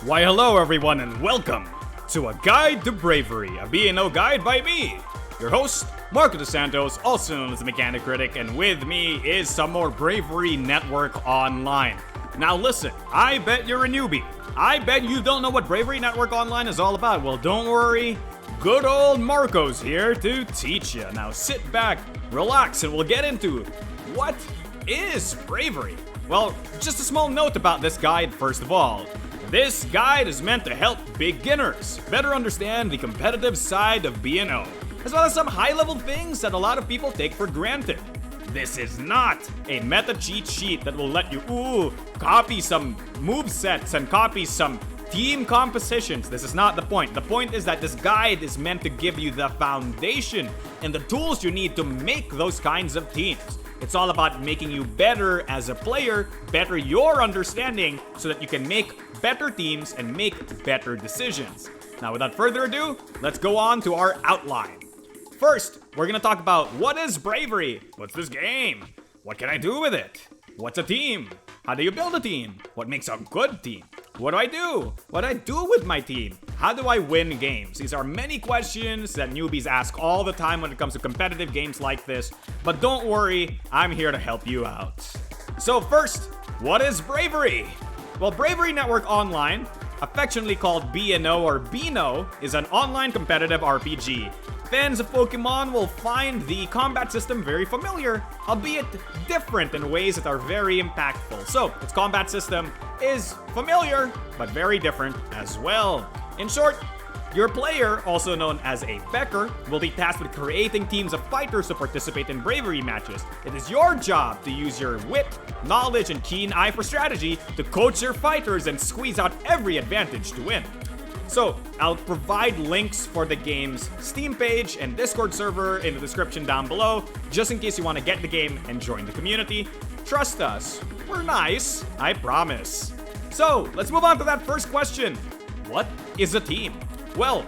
Why hello everyone and welcome to A Guide to Bravery, a B&O guide by me, your host, Marco DeSantos, also known as the Mechanic Critic, and with me is some more Bravery Network Online. Now listen, I bet you're a newbie. I bet you don't know what Bravery Network Online is all about. Well, don't worry, good old Marco's here to teach you. Now sit back, relax, and we'll get into what is bravery. Well, just a small note about this guide first of all. This guide is meant to help beginners better understand the competitive side of B&O, as well as some high-level things that a lot of people take for granted. This is not a meta cheat sheet that will let you, copy some movesets and copy some team compositions. This is not the point. The point is that this guide is meant to give you the foundation and the tools you need to make those kinds of teams. It's all about making you better as a player, better your understanding, so that you can make better teams and make better decisions. Now, without further ado, let's go on to our outline. First, we're gonna talk about what is bravery? What's this game? What can I do with it? What's a team? How do you build a team? What makes a good team? What do I do? What do I do with my team? How do I win games? These are many questions that newbies ask all the time when it comes to competitive games like this, but don't worry, I'm here to help you out. So first, what is bravery? Well, Bravery Network Online, affectionately called B&O or BNO, is an online competitive RPG. Fans of Pokemon will find the combat system very familiar, albeit different in ways that are very impactful. So, its combat system is familiar, but very different as well. In short, your player, also known as a Becker, will be tasked with creating teams of fighters to participate in bravery matches. It is your job to use your wit, knowledge, and keen eye for strategy to coach your fighters and squeeze out every advantage to win. So, I'll provide links for the game's Steam page and Discord server in the description down below, just in case you want to get the game and join the community. Trust us, we're nice, I promise. So, let's move on to that first question. What is a team? Well,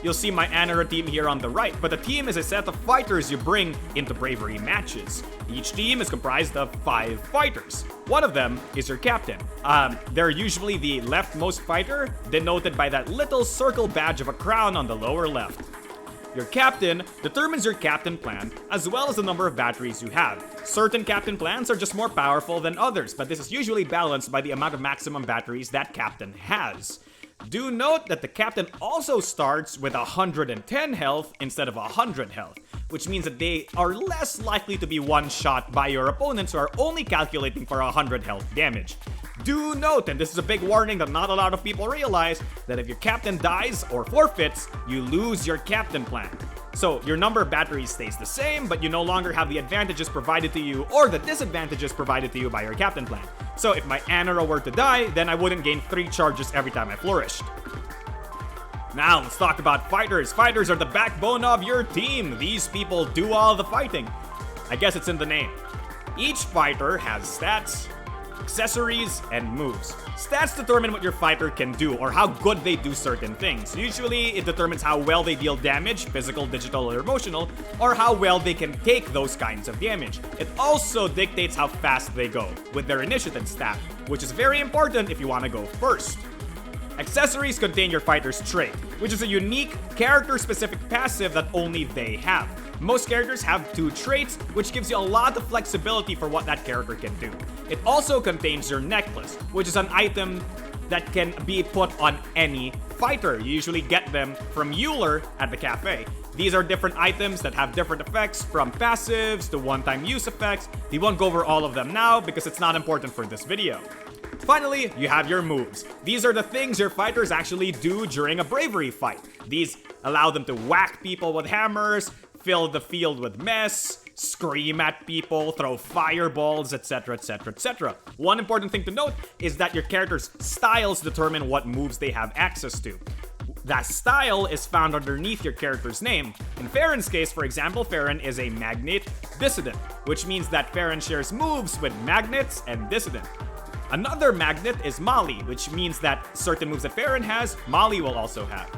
you'll see my Anara team here on the right, but a team is a set of fighters you bring into bravery matches. Each team is comprised of 5 fighters. One of them is your captain. They're usually the leftmost fighter, denoted by that little circle badge of a crown on the lower left. Your captain determines your captain plan, as well as the number of batteries you have. Certain captain plans are just more powerful than others, but this is usually balanced by the amount of maximum batteries that captain has. Do note that the captain also starts with 110 health instead of 100 health, which means that they are less likely to be one-shot by your opponents who are only calculating for 100 health damage. Do note, and this is a big warning that not a lot of people realize, that if your captain dies or forfeits, you lose your captain plan. So your number of batteries stays the same, but you no longer have the advantages provided to you or the disadvantages provided to you by your captain plan. So if my Anara were to die, then I wouldn't gain 3 charges every time I flourished. Now let's talk about fighters. Fighters are the backbone of your team. These people do all the fighting. I guess it's in the name. Each fighter has stats, accessories, and moves. Stats determine what your fighter can do or how good they do certain things. Usually, it determines how well they deal damage, physical, digital, or emotional, or how well they can take those kinds of damage. It also dictates how fast they go, with their initiative stat, which is very important if you want to go first. Accessories contain your fighter's trait, which is a unique, character-specific passive that only they have. Most characters have 2 traits, which gives you a lot of flexibility for what that character can do. It also contains your necklace, which is an item that can be put on any fighter. You usually get them from Euler at the cafe. These are different items that have different effects, from passives to one-time use effects. We won't go over all of them now because it's not important for this video. Finally, you have your moves. These are the things your fighters actually do during a bravery fight. These allow them to whack people with hammers, fill the field with mess, scream at people, throw fireballs, etc, etc, etc. One important thing to note is that your character's styles determine what moves they have access to. That style is found underneath your character's name. In Farron's case, for example, Farron is a Magnet Dissident, which means that Farron shares moves with Magnets and Dissident. Another Magnet is Molly, which means that certain moves that Farron has, Molly will also have.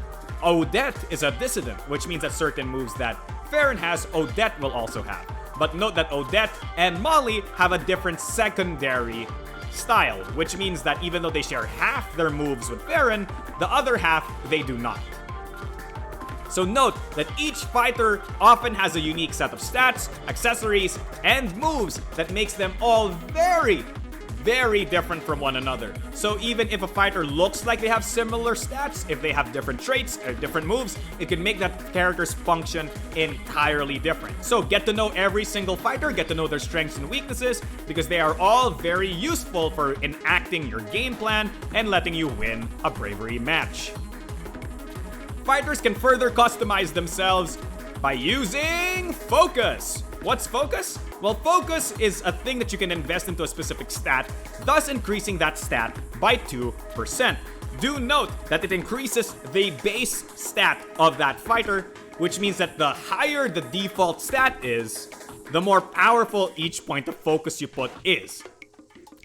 Odette is a Dissident, which means that certain moves that Farron has, Odette will also have. But note that Odette and Molly have a different secondary style, which means that even though they share half their moves with Farron, the other half they do not. So note that each fighter often has a unique set of stats, accessories, and moves that makes them all very different from one another. So even if a fighter looks like they have similar stats, if they have different traits or different moves, it can make that character's function entirely different. So get to know every single fighter, get to know their strengths and weaknesses, because they are all very useful for enacting your game plan and letting you win a bravery match. Fighters can further customize themselves by using focus. What's focus? Well, focus is a thing that you can invest into a specific stat, thus increasing that stat by 2%. Do note that it increases the base stat of that fighter, which means that the higher the default stat is, the more powerful each point of focus you put is.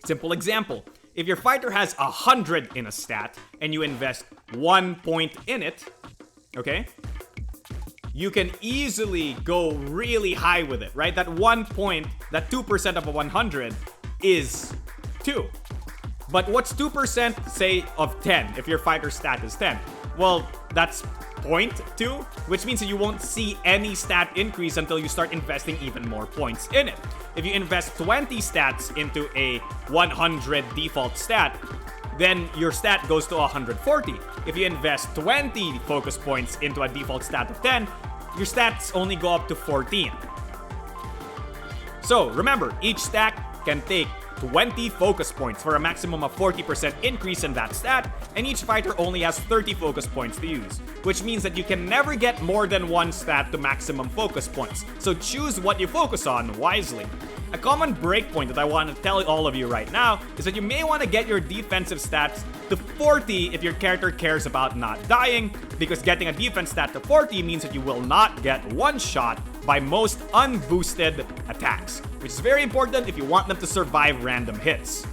Simple example, if your fighter has 100 in a stat and you invest 1 point in it, okay? You can easily go really high with it, right? That 1 point, that 2% of a 100 is 2. But what's 2%, say, of 10, if your fighter stat is 10? Well, that's 0.2, which means that you won't see any stat increase until you start investing even more points in it. If you invest 20 stats into a 100 default stat, then your stat goes to 140. If you invest 20 focus points into a default stat of 10, your stats only go up to 14. So remember, each stack can take 20 focus points for a maximum of 40% increase in that stat, and each fighter only has 30 focus points to use, which means that you can never get more than one stat to maximum focus points. So choose what you focus on wisely. A common breakpoint that I want to tell all of you right now is that you may want to get your defensive stats to 40 if your character cares about not dying, because getting a defense stat to 40 means that you will not get one shot by most unboosted attacks, which is very important if you want them to survive random hits.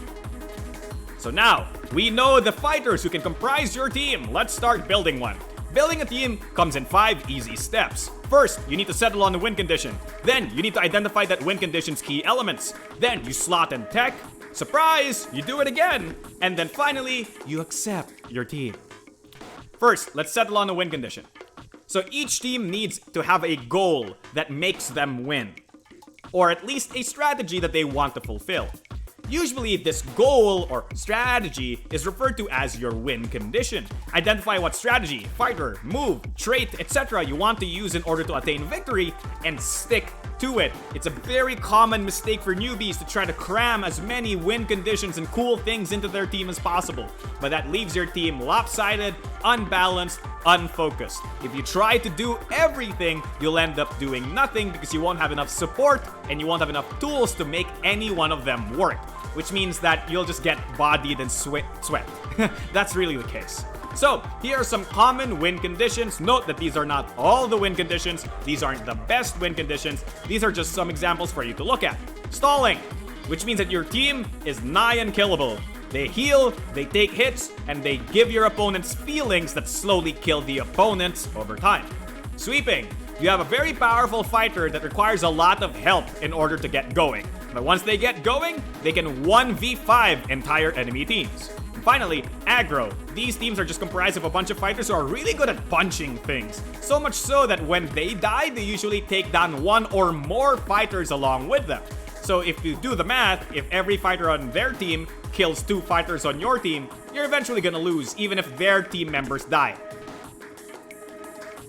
So now, we know the fighters who can comprise your team. Let's start building one. Building a team comes in 5 easy steps. First, you need to settle on the win condition. Then, you need to identify that win condition's key elements. Then, you slot in tech. Surprise! You do it again. And then finally, you accept your team. First, let's settle on the win condition. So each team needs to have a goal that makes them win, or at least a strategy that they want to fulfill. Usually, this goal or strategy is referred to as your win condition. Identify what strategy, fighter, move, trait, etc. you want to use in order to attain victory and stick to it. It's a very common mistake for newbies to try to cram as many win conditions and cool things into their team as possible, but that leaves your team lopsided, unbalanced, unfocused. If you try to do everything, you'll end up doing nothing because you won't have enough support and you won't have enough tools to make any one of them work, which means that you'll just get bodied and sweat. That's really the case. So, here are some common win conditions. Note that these are not all the win conditions. These aren't the best win conditions. These are just some examples for you to look at. Stalling, which means that your team is nigh unkillable. They heal, they take hits, and they give your opponents feelings that slowly kill the opponents over time. Sweeping, you have a very powerful fighter that requires a lot of help in order to get going. But once they get going, they can 1v5 entire enemy teams. And finally, aggro. These teams are just comprised of a bunch of fighters who are really good at punching things. So much so that when they die, they usually take down one or more fighters along with them. So if you do the math, if every fighter on their team kills 2 fighters on your team, you're eventually gonna lose, even if their team members die.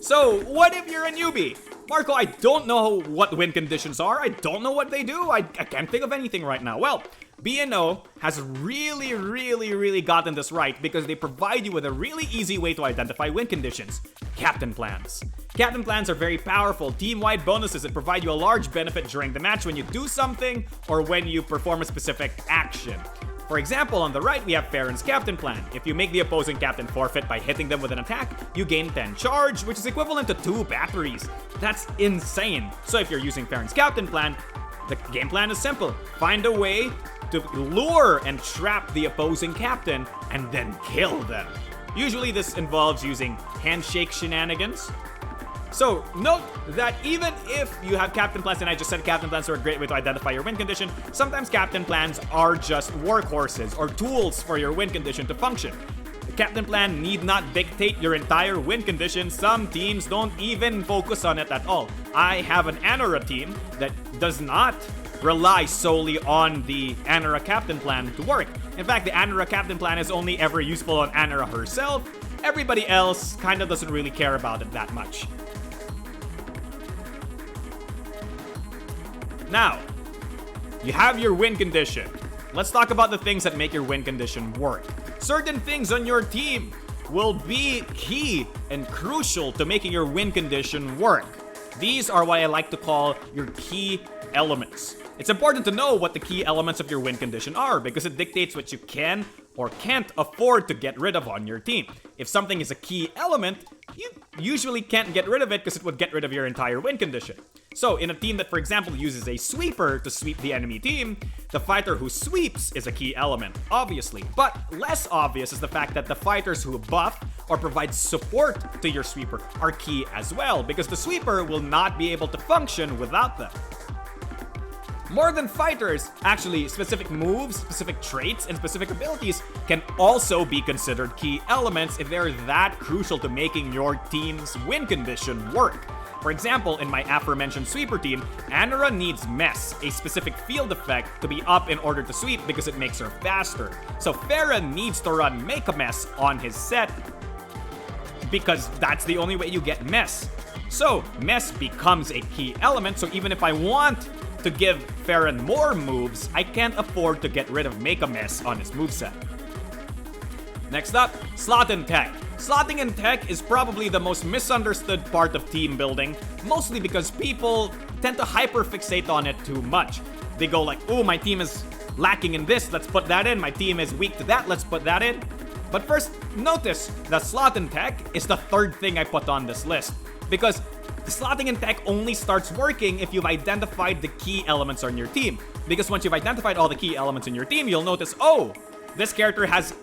So, what if you're a newbie? Marco, I don't know what win conditions are. I don't know what they do. I can't think of anything right now. Well, B&O has really gotten this right because they provide you with a really easy way to identify win conditions. Captain plans. Captain plans are very powerful, team-wide bonuses that provide you a large benefit during the match when you do something or when you perform a specific action. For example, on the right, we have Farron's Captain Plan. If you make the opposing captain forfeit by hitting them with an attack, you gain 10 charge, which is equivalent to 2 batteries. That's insane. So if you're using Farron's Captain Plan, the game plan is simple. Find a way to lure and trap the opposing captain and then kill them. Usually this involves using handshake shenanigans, So note that even if you have captain plans, and I just said captain plans are a great way to identify your win condition, sometimes captain plans are just workhorses or tools for your win condition to function. The captain plan need not dictate your entire win condition. Some teams don't even focus on it at all. I have an Anora team that does not rely solely on the Anora captain plan to work. In fact, the Anora captain plan is only ever useful on Anora herself. Everybody else kind of doesn't really care about it that much. Now, you have your win condition. Let's talk about the things that make your win condition work. Certain things on your team will be key and crucial to making your win condition work. These are what I like to call your key elements. It's important to know what the key elements of your win condition are because it dictates what you can or can't afford to get rid of on your team. If something is a key element, you usually can't get rid of it because it would get rid of your entire win condition. So in a team that, for example, uses a sweeper to sweep the enemy team, the fighter who sweeps is a key element, obviously. But less obvious is the fact that the fighters who buff or provide support to your sweeper are key as well, because the sweeper will not be able to function without them. More than fighters, actually, specific moves, specific traits, and specific abilities can also be considered key elements if they're that crucial to making your team's win condition work. For example, in my aforementioned sweeper team, Anora needs Mess, a specific field effect, to be up in order to sweep because it makes her faster. So Farron needs to run Make a Mess on his set because that's the only way you get Mess. So Mess becomes a key element, so even if I want to give Farron more moves, I can't afford to get rid of Make a Mess on his moveset. Next up, slot and tech. Slotting in tech is probably the most misunderstood part of team building, mostly because people tend to hyperfixate on it too much. They go like, oh, my team is lacking in this, let's put that in. My team is weak to that, let's put that in. But first, notice that slot in tech is the third thing I put on this list, because the slotting in tech only starts working if you've identified the key elements on your team. Because once you've identified all the key elements in your team, you'll notice, oh, this character has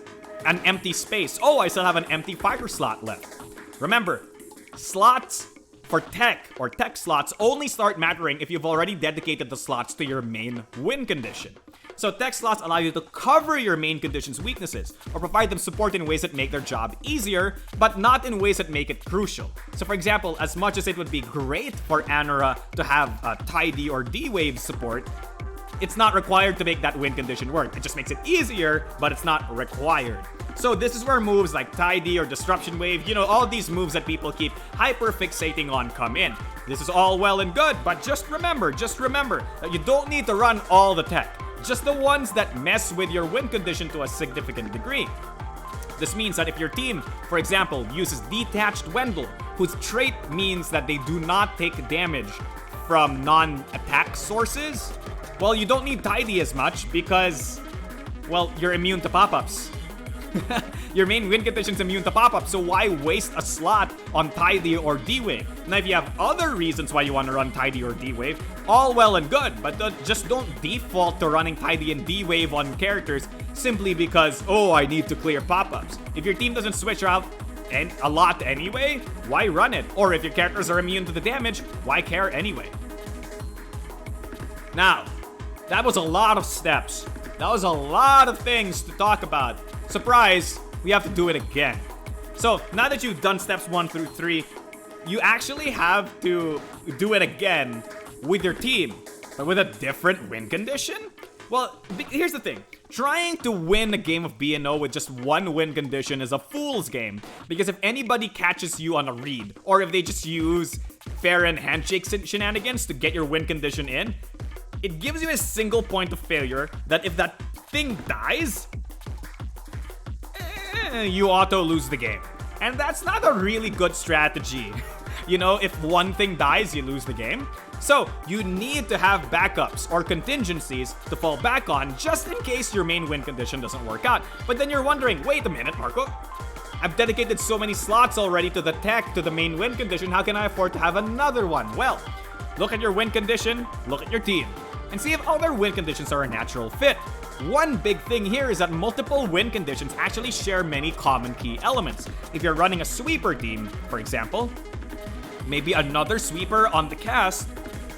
an empty space. Oh, I still have an empty fighter slot left. Remember, slots for tech or tech slots only start mattering if you've already dedicated the slots to your main win condition. So tech slots allow you to cover your main condition's weaknesses or provide them support in ways that make their job easier, but not in ways that make it crucial. So for example, as much as it would be great for Anora to have Tidy or D-Wave support, it's not required to make that win condition work. It just makes it easier, but it's not required. So this is where moves like Tidy or Disruption Wave, all these moves that people keep hyper-fixating on come in. This is all well and good, but just remember that you don't need to run all the tech. Just the ones that mess with your win condition to a significant degree. This means that if your team, for example, uses Detached Wendell, whose trait means that they do not take damage from non-attack sources, well, you don't need Tidy as much because, well, you're immune to pop-ups. Your main win condition's immune to pop-ups, so why waste a slot on Tidy or D-Wave? Now, if you have other reasons why you want to run Tidy or D-Wave, all well and good, but just don't default to running Tidy and D-Wave on characters simply because, oh, I need to clear pop-ups. If your team doesn't switch out a lot anyway, why run it? Or if your characters are immune to the damage, why care anyway? Now, that was a lot of steps. That was a lot of things to talk about. Surprise, we have to do it again. So now that you've done steps 1 through 3, you actually have to do it again with your team, but with a different win condition? Well, here's the thing. Trying to win a game of B&O with just one win condition is a fool's game, because if anybody catches you on a read, or if they just use fair and handshake shenanigans to get your win condition in, it gives you a single point of failure that if that thing dies, you auto lose the game. And that's not a really good strategy. If one thing dies, you lose the game. So you need to have backups or contingencies to fall back on just in case your main win condition doesn't work out. But then you're wondering, wait a minute, Marco. I've dedicated so many slots already to the tech, to the main win condition. How can I afford to have another one? Well, look at your win condition, look at your team, and see if other win conditions are a natural fit. One big thing here is that multiple win conditions actually share many common key elements. If you're running a sweeper team, for example, maybe another sweeper on the cast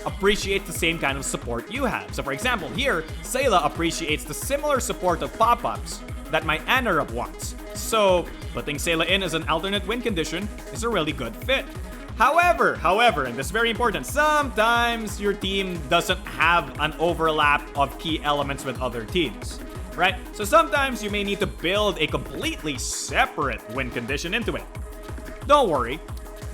appreciates the same kind of support you have. So for example, here, Sayla appreciates the similar support of pop-ups that my Anarab wants. So putting Sayla in as an alternate win condition is a really good fit. However, and this is very important, sometimes your team doesn't have an overlap of key elements with other teams, right? So sometimes you may need to build a completely separate win condition into it. Don't worry,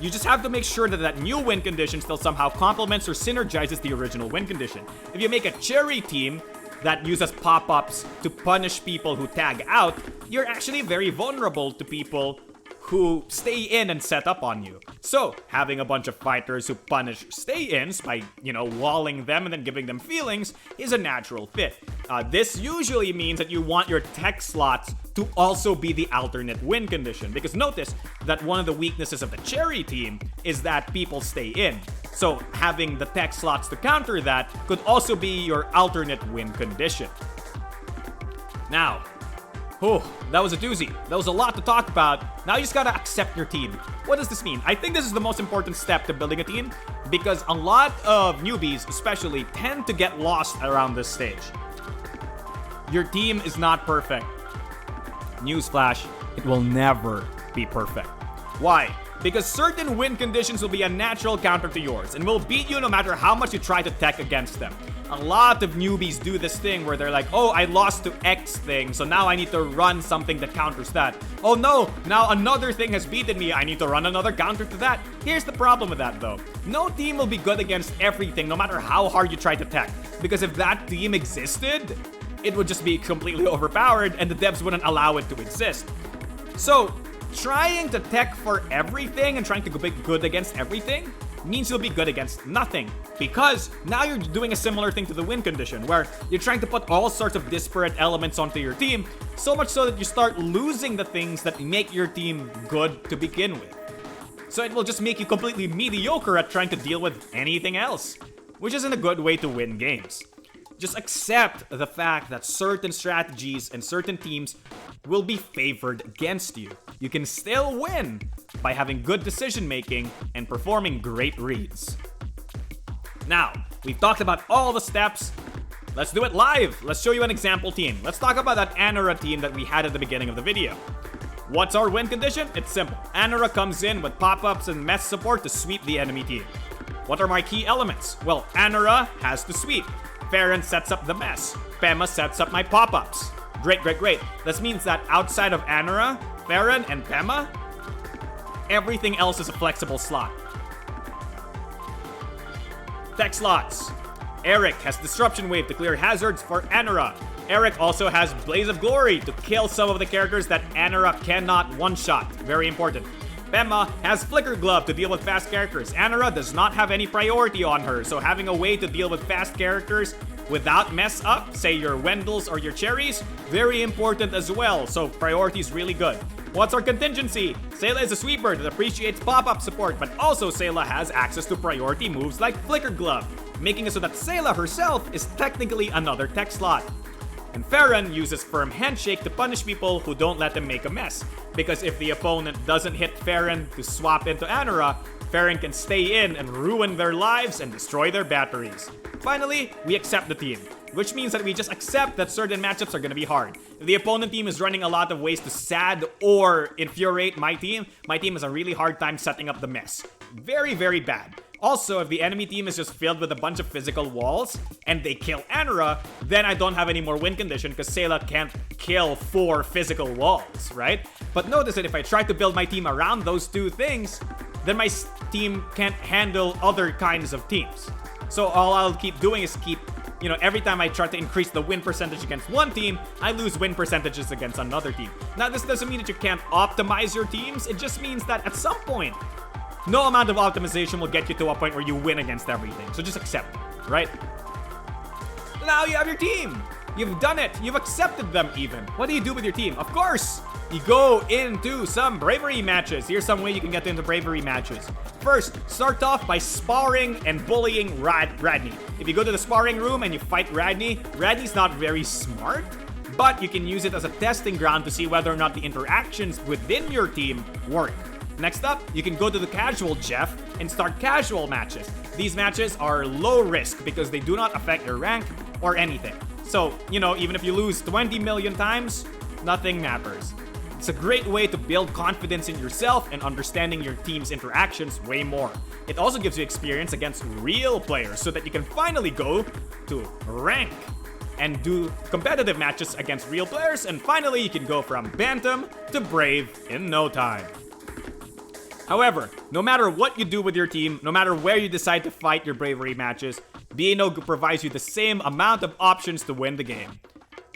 you just have to make sure that that new win condition still somehow complements or synergizes the original win condition. If you make a cherry team that uses pop-ups to punish people who tag out, you're actually very vulnerable to people who stay in and set up on you. So, having a bunch of fighters who punish stay-ins by, walling them and then giving them feelings is a natural fit. This usually means that you want your tech slots to also be the alternate win condition, because notice that one of the weaknesses of the cherry team is that people stay in. So, having the tech slots to counter that could also be your alternate win condition. Now, that was a doozy. That was a lot to talk about. Now you just gotta accept your team. What does this mean? I think this is the most important step to building a team, because a lot of newbies especially tend to get lost around this stage. Your team is not perfect. Newsflash, it will never be perfect. Why? Because certain win conditions will be a natural counter to yours and will beat you no matter how much you try to tech against them. A lot of newbies do this thing where they're like, oh, I lost to X thing, so now I need to run something that counters that. Oh no, now another thing has beaten me, I need to run another counter to that. Here's the problem with that though. No team will be good against everything no matter how hard you try to tech. Because if that team existed, it would just be completely overpowered and the devs wouldn't allow it to exist. So, trying to tech for everything and trying to be good against everything means you'll be good against nothing, because now you're doing a similar thing to the win condition where you're trying to put all sorts of disparate elements onto your team, so much so that you start losing the things that make your team good to begin with. So it will just make you completely mediocre at trying to deal with anything else, which isn't a good way to win games. Just accept the fact that certain strategies and certain teams will be favored against you. You can still win by having good decision making and performing great reads. Now, we've talked about all the steps. Let's do it live. Let's show you an example team. Let's talk about that Anara team that we had at the beginning of the video. What's our win condition? It's simple. Anara comes in with pop-ups and mess support to sweep the enemy team. What are my key elements? Well, Anara has to sweep. Farron sets up the mess. Pema sets up my pop-ups. Great. This means that outside of Anara, Farron, and Pema, everything else is a flexible slot. Tech slots. Eric has Disruption Wave to clear hazards for Anara. Eric also has Blaze of Glory to kill some of the characters that Anara cannot one-shot. Very important. Pema has Flicker Glove to deal with fast characters. Anara does not have any priority on her, so having a way to deal with fast characters without mess up, say your Wendels or your Cherries, very important as well, so priority is really good. What's our contingency? Sayla is a sweeper that appreciates pop-up support, but also Sayla has access to priority moves like Flicker Glove, making it so that Sayla herself is technically another tech slot. And Farron uses Firm Handshake to punish people who don't let them make a mess, because if the opponent doesn't hit Farron to swap into Anara, Farron can stay in and ruin their lives and destroy their batteries. Finally, we accept the team, which means that we just accept that certain matchups are going to be hard. If the opponent team is running a lot of ways to sad or infuriate my team has a really hard time setting up the mess. Very, very bad. Also, if the enemy team is just filled with a bunch of physical walls and they kill Anara, then I don't have any more win condition because Sayla can't kill 4 physical walls, right? But notice that if I try to build my team around those two things, then my team can't handle other kinds of teams. So all I'll keep doing is every time I try to increase the win percentage against one team, I lose win percentages against another team. Now, this doesn't mean that you can't optimize your teams. It just means that at some point, no amount of optimization will get you to a point where you win against everything. So just accept it, right? Now you have your team. You've done it. You've accepted them even. What do you do with your team? Of course, you go into some Bravery Matches. Here's some way you can get into Bravery Matches. First, start off by sparring and bullying Radney. If you go to the sparring room and you fight Radney's not very smart, but you can use it as a testing ground to see whether or not the interactions within your team work. Next up, you can go to the casual Jeff and start casual matches. These matches are low risk because they do not affect your rank or anything. So, even if you lose 20 million times, nothing matters. It's a great way to build confidence in yourself and understanding your team's interactions way more. It also gives you experience against real players so that you can finally go to rank and do competitive matches against real players, and finally you can go from Bantam to Brave in no time. However, no matter what you do with your team, no matter where you decide to fight your Bravery matches, BNO provides you the same amount of options to win the game.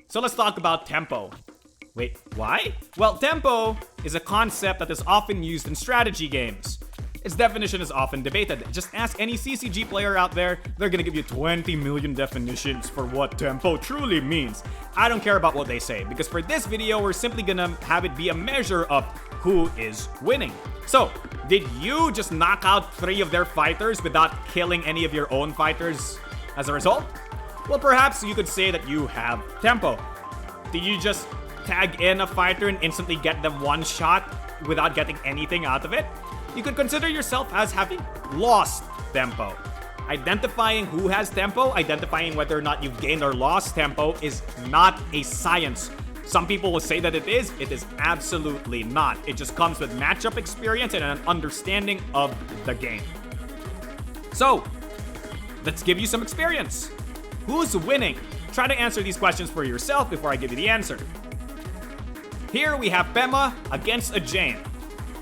So let's talk about tempo. Wait, why? Well, tempo is a concept that is often used in strategy games. Its definition is often debated. Just ask any CCG player out there, they're gonna give you 20 million definitions for what tempo truly means. I don't care about what they say, because for this video, we're simply gonna have it be a measure of who is winning. So, did you just knock out 3 of their fighters without killing any of your own fighters as a result? Well, perhaps you could say that you have tempo. Did you just tag in a fighter and instantly get them one shot without getting anything out of it? You could consider yourself as having lost tempo. Identifying who has tempo, identifying whether or not you've gained or lost tempo is not a science. Some people will say that it is absolutely not. It just comes with matchup experience and an understanding of the game. So, let's give you some experience. Who's winning? Try to answer these questions for yourself before I give you the answer. Here we have Pema against a Jane.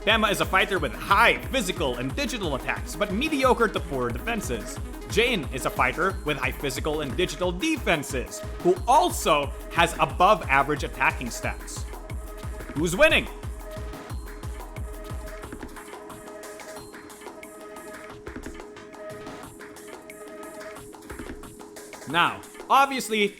Pema is a fighter with high physical and digital attacks, but mediocre to poor defenses. Jane is a fighter with high physical and digital defenses, who also has above average attacking stats. Who's winning? Now, obviously,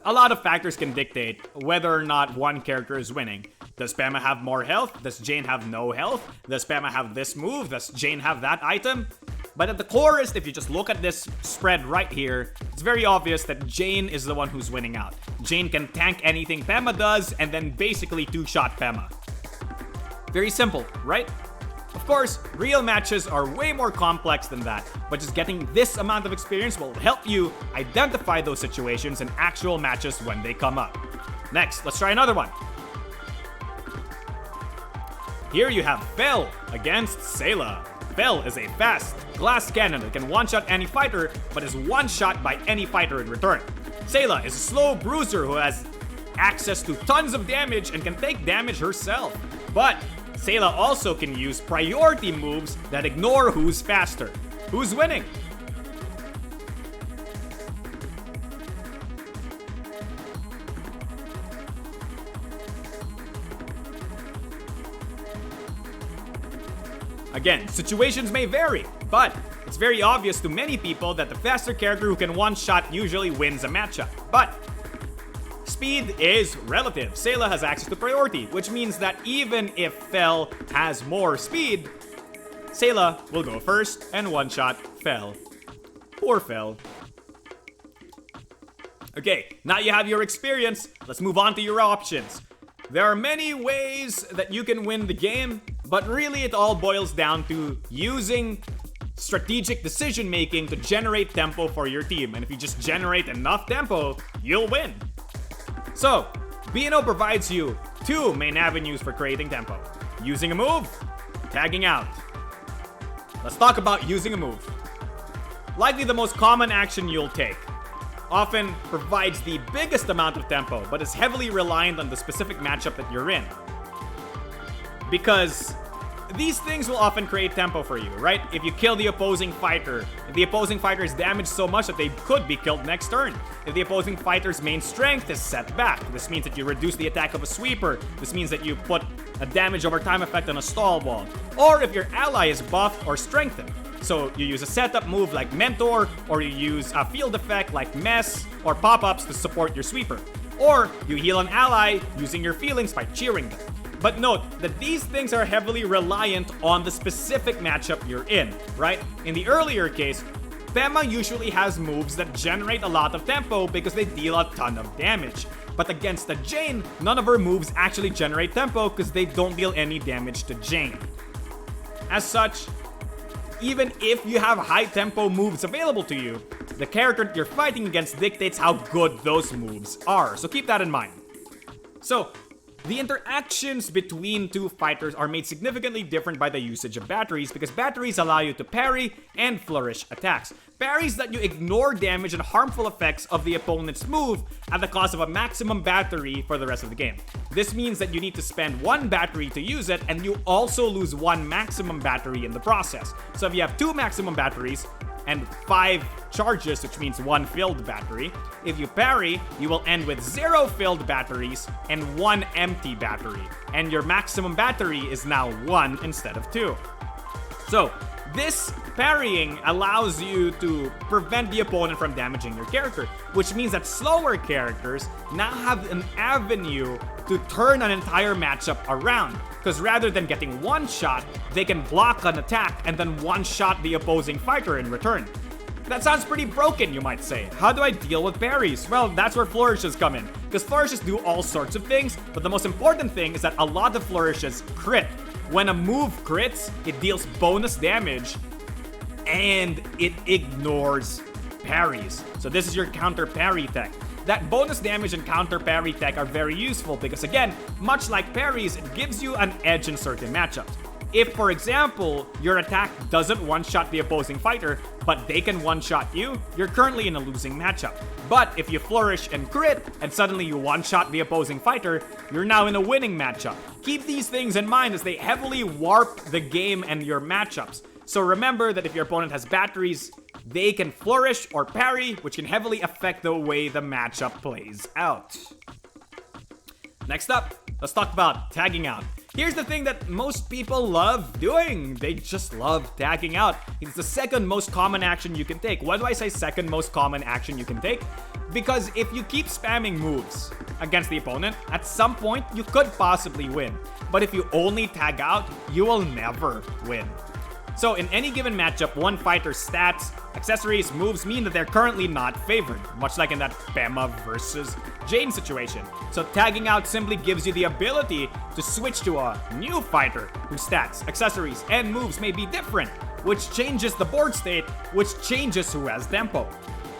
a lot of factors can dictate whether or not one character is winning. Does Pema have more health? Does Jane have no health? Does Pema have this move? Does Jane have that item? But at the core is, if you just look at this spread right here, it's very obvious that Jane is the one who's winning out. Jane can tank anything Pema does and then basically two-shot Pema. Very simple, right? Of course, real matches are way more complex than that, but just getting this amount of experience will help you identify those situations in actual matches when they come up. Next, let's try another one. Here you have Fel against Sayla. Fel is a fast glass cannon that can one-shot any fighter, but is one-shot by any fighter in return. Sayla is a slow bruiser who has access to tons of damage and can take damage herself. But Sayla also can use priority moves that ignore who's faster. Who's winning? Again, situations may vary, but it's very obvious to many people that the faster character who can one-shot usually wins a matchup. But speed is relative. Sayla has access to priority, which means that even if Fel has more speed, Sayla will go first and one-shot Fel. Poor Fel. Okay, now you have your experience. Let's move on to your options. There are many ways that you can win the game, but really it all boils down to using strategic decision making to generate tempo for your team. And if you just generate enough tempo, you'll win. So, BNO provides you 2 main avenues for creating tempo. Using a move, tagging out. Let's talk about using a move. Likely the most common action you'll take. Often provides the biggest amount of tempo, but is heavily reliant on the specific matchup that you're in. Because these things will often create tempo for you, right? If you kill the opposing fighter, if the opposing fighter is damaged so much that they could be killed next turn. If the opposing fighter's main strength is set back, this means that you reduce the attack of a sweeper. This means that you put a damage over time effect on a stall wall. Or if your ally is buffed or strengthened. So you use a setup move like Mentor, or you use a field effect like Mess or pop-ups to support your sweeper. Or you heal an ally using your feelings by cheering them. But note that these things are heavily reliant on the specific matchup you're in, right? In the earlier case, Pema usually has moves that generate a lot of tempo because they deal a ton of damage. But against the Jane, none of her moves actually generate tempo because they don't deal any damage to Jane. As such, even if you have high tempo moves available to you, the character you're fighting against dictates how good those moves are. So keep that in mind. So, the interactions between two fighters are made significantly different by the usage of batteries, because batteries allow you to parry and flourish attacks. Parries let you ignore damage and harmful effects of the opponent's move at the cost of a maximum battery for the rest of the game. This means that you need to spend one battery to use it, and you also lose one maximum battery in the process. So if you have two maximum batteries and 5 charges, which means 1 filled battery, if you parry, you will end with 0 filled batteries and 1 empty battery. And your maximum battery is now 1 instead of 2. So, this parrying allows you to prevent the opponent from damaging your character, which means that slower characters now have an avenue to turn an entire matchup around. Because rather than getting one shot, they can block an attack and then one-shot the opposing fighter in return. That sounds pretty broken, you might say. How do I deal with parries? Well, that's where flourishes come in. Because flourishes do all sorts of things, but the most important thing is that a lot of flourishes crit. When a move crits, it deals bonus damage and it ignores parries. So this is your counter parry tech. That bonus damage and counter parry tech are very useful because, again, much like parries, it gives you an edge in certain matchups. If, for example, your attack doesn't one-shot the opposing fighter, but they can one-shot you, you're currently in a losing matchup. But if you flourish and crit, and suddenly you one-shot the opposing fighter, you're now in a winning matchup. Keep these things in mind as they heavily warp the game and your matchups. So remember that if your opponent has batteries, they can flourish or parry, which can heavily affect the way the matchup plays out. Next up, let's talk about tagging out. Here's the thing that most people love doing. They just love tagging out. It's the second most common action you can take. Why do I say second most common action you can take? Because if you keep spamming moves against the opponent, at some point you could possibly win. But if you only tag out, you will never win. So in any given matchup, one fighter's stats, accessories, moves mean that they're currently not favored, much like in that Pema versus Jane situation. So tagging out simply gives you the ability to switch to a new fighter whose stats, accessories, and moves may be different, which changes the board state, which changes who has tempo.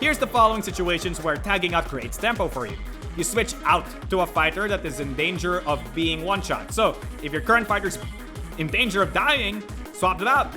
Here's the following situations where tagging out creates tempo for you. You switch out to a fighter that is in danger of being one-shot. So if your current fighter's in danger of dying, swap it out.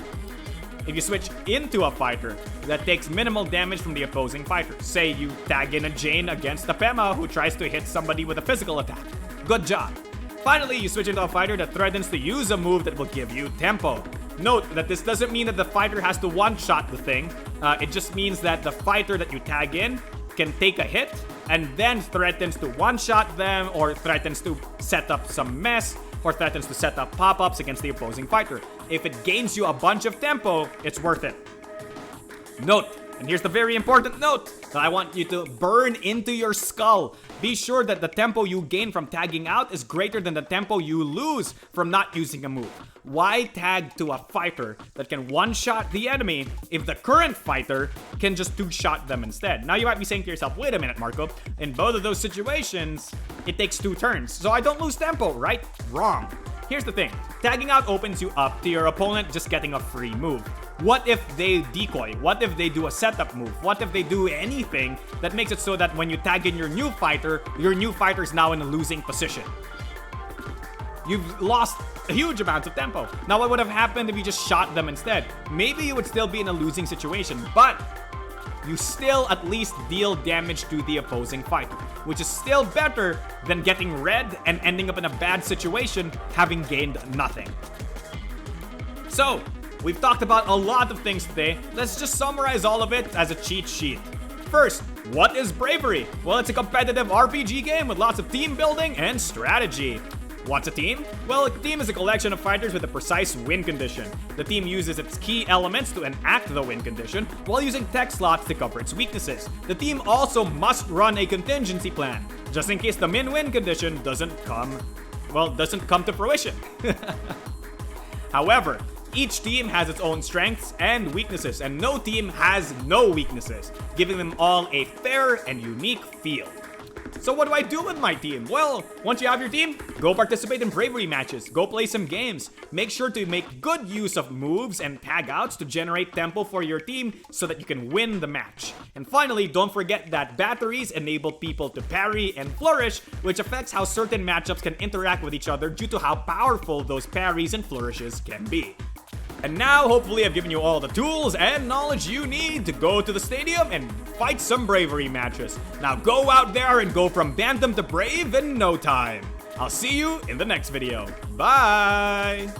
If you switch into a fighter that takes minimal damage from the opposing fighter, say you tag in a Jane against a Pema who tries to hit somebody with a physical attack. Good job. Finally, you switch into a fighter that threatens to use a move that will give you tempo. Note that this doesn't mean that the fighter has to one-shot the thing. It just means that the fighter that you tag in can take a hit and then threatens to one-shot them, or threatens to set up some mess, or threatens to set up pop-ups against the opposing fighter. If it gains you a bunch of tempo, it's worth it. Note, and here's the very important note that I want you to burn into your skull. Be sure that the tempo you gain from tagging out is greater than the tempo you lose from not using a move. Why tag to a fighter that can one-shot the enemy if the current fighter can just two-shot them instead? Now you might be saying to yourself, wait a minute, Marco. In both of those situations, it takes 2 turns, so I don't lose tempo, right? Wrong. Here's the thing. Tagging out opens you up to your opponent just getting a free move. What if they decoy? What if they do a setup move? What if they do anything that makes it so that when you tag in your new fighter is now in a losing position? You've lost a huge amount of tempo. Now what would have happened if you just shot them instead? Maybe you would still be in a losing situation, but you still at least deal damage to the opposing fighter, which is still better than getting red and ending up in a bad situation having gained nothing. So, we've talked about a lot of things today. Let's just summarize all of it as a cheat sheet. First, what is Bravery? Well, it's a competitive RPG game with lots of team building and strategy. What's a team? Well, a team is a collection of fighters with a precise win condition. The team uses its key elements to enact the win condition while using tech slots to cover its weaknesses. The team also must run a contingency plan, just in case the min-win condition doesn't come to fruition. However, each team has its own strengths and weaknesses, and no team has no weaknesses, giving them all a fair and unique feel. So what do I do with my team? Well, once you have your team, go participate in Bravery Matches, go play some games. Make sure to make good use of moves and tag outs to generate tempo for your team so that you can win the match. And finally, don't forget that batteries enable people to parry and flourish, which affects how certain matchups can interact with each other due to how powerful those parries and flourishes can be. And now, hopefully I've given you all the tools and knowledge you need to go to the stadium and fight some bravery matches. Now go out there and go from Bantam to Brave in no time. I'll see you in the next video. Bye!